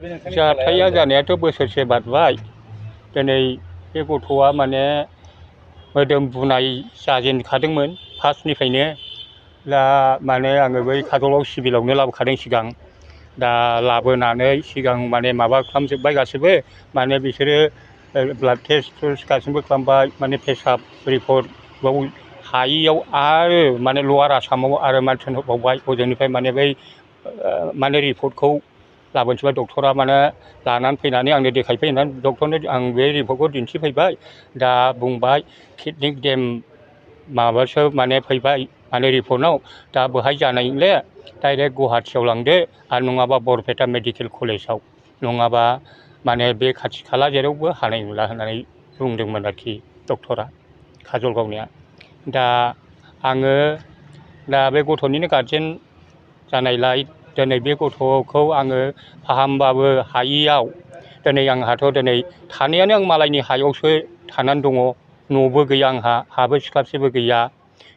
जाथाया जानायाथ' बोसोरसे बारबाय दिनै बे गथ'आ माने मोदोम बुनाय जाजेनखादोंमोन फार्स्टनिफ्रायनो दा माने आङो बै काजलगाव सिभिलावनो लाबोखादों सिगां दा लाबोनानै सिगां माने माबा खालामजोब्बाय गासैबो माने बिसोरो ब्लाड टेस्ट गासैबो खालामबाय माने पेसाब रिपर्ट बाव हायियाव आरो माने लवार आसामाव आरो मा थिनहरबावबाय हजोंनिफ्राय माने बै माने रिपर्टखौ लाबोनोसैबा डक्टरा माने लानानै फैनानै आंनो देखायफैनानै डक्टरनो आं बे रिपर्टखौ दिन्थिफैबाय दा बुंबाय किडनि देम माबासो माने फैबाय माने रिपर्टआव दा बेहाय जानाय नंले डाइरेक्ट गुवाहाटियाव लांदो आरो नङाबा बरपेटा मेडिकेल कलेजाव नङाबा माने बे खाथि खाला जेरावबो हानाय नंला होननानै बुंदोंमोन आरोखि डक्टरा काजलगावनिया दा आङो दा बे गथ'निनो गारजेन जानायलाय दिनै बे गथ'खौ आङो फाहामबाबो हायियाव दिनै आंहाथ' दिनै थानायानो आं मालायनि हायावसो थानानै दङ न'बो गैया आंहा हाबो सिख्लाबसेबो गैया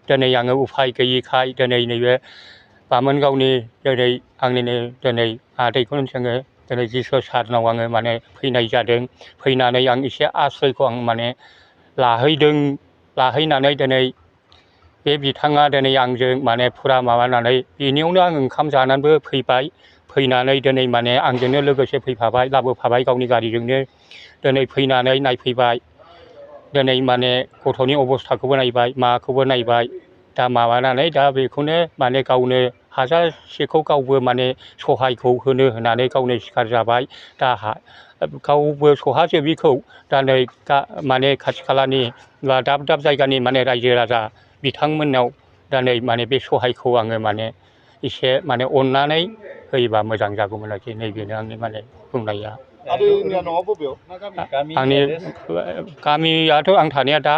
दिनै आङो उफाय गैयिखाय दिनै नैबे बामोनगावनि दिनै आंनिनो दिनै आदैखौनो जोङो दिनै जिसु सारनाव आङो माने फैनाय जादों फैनानै आं एसे आश्रयखौ आं माने लाहैनानै दिनै बे बिथाङा दिनै आंजों माने फुरा माबानानै बेनियावनो आं ओंखाम जानानैबो फैबाय फैनानै दिनै माने आंजोंनो लोगोसे फैफाबाय लाबोफाबाय गावनि गारिजोंनो दिनै फैनानै नायफैबाय दिनै माने गथ'नि अबस्थाखौबो नायबाय माखौबो नायबाय दा माबानानै दा बेखौनो माने गावनो हाजासेखौ गावबो माने सहायखौ होनानै गावनो सिखार जाबाय दा गावबो सहाजोबिखौ दा नै माने खाथि खालानि बा दाब दाब जायगानि माने रायजो राजा बिथांमोननाव दा नै माने बे सहायखौ आङो माने एसे माने अननानै होयोबा मोजां जागौमोन आरोखि नैबेनो आंनि माने बुंनाया आंनि गामियाथ' आं थानाया दा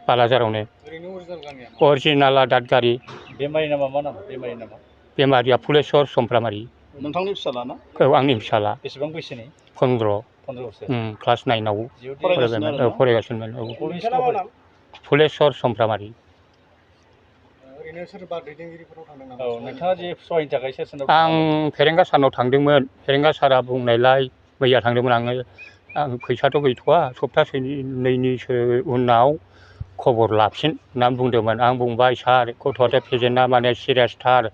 बालाजारावनो अरिजिनाला दादगारि बेमारिनि नामा मा नाम बेमारिया फुलेस्वर समफ्रामारि नोंथांनि फिसाला ना औ आंनि फिसाला बेसेबां बैसोनि 15 बोसोर क्लास 9आव फरायगासिनोमोन औ फुलेस्वर समफ्रामारि ओरैनो सोरबा दैदेनगिरिफोराव थांदों नामा? औ नोंथाङा जे सहायनि थाखाय सोर आं फेरेंगा सारनाव थांदोंमोन फेरेंगा सारा बुंनायलाय मैया थांदोंमोन आं फैसाथ' गैथ'वा सप्तासेनैनिसो उनाव खबर लाफिन होननानै बुंदोंमोन आं बुंबाय सार गथ'आथ' पेसेन्टआ माने सिरियासथार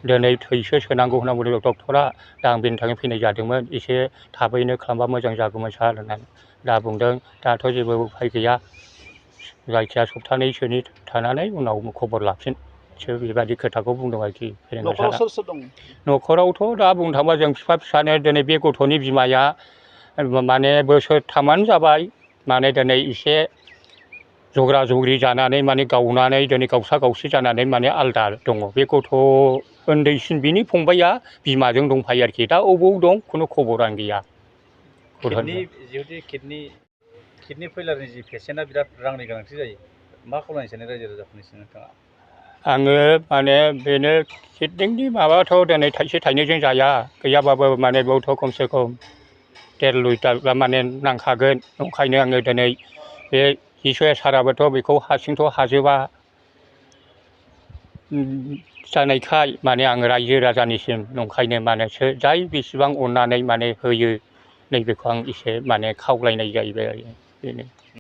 दिनै थैसो सोनांगौ होनना बुंदों डक्टरा दा आं बेनि थाखाय फैनाय जादोंमोन एसे थाबैनो खालामबा मोजां जागौमोन सार होननानै दा बुंदों दाथ' जेबो उफाय गैया जायखिया सप्तानैसोनि थानानै उनाव खबर लाफिनसो बेबायदि खोथाखौ बुंदों आरोखि फेरेंगा सारा न'खरावथ' दा बुंनो थाङोबा जों बिफा फिसानो दिनै बे गथ'नि बिमाया माने बोसोरथामानो जाबाय माने दिनै एसे जग्रा जग्रि जानानै माने गावनानै दिनै गावसा गावसि जानानै माने आलदा दङ बे गथ' उन्दैसिन बिनि फंबाया बिमाजों दंफायो आरोखि दा अबाव दं खुनु खबरानो गैया किडनि फेलारनि जि पेसेन्टआ बिराद रांनि गोनांथि जायो मा खालामनो सानो रायजो राजाफोरनिसिम नोंथाङा? आङो माने बेनो किडनिनि माबाथ' दिनै थाइसे थाइनैजों जाया गैयाबाबो माने बेयावथ' खमसे खम 1.5 लिटार माने नांखागोन ओंखायनो आङो दिनै बे जिसु साराबोथ' बेखौ हारसिंथ' हाजोबा जानायखाय माने आं रायजो राजानिसिम नंखायनो माने जाय बेसेबां अननानै माने होयो नैबेखौ आं एसे माने खावलायनाय जाहैबाय आरो बेनो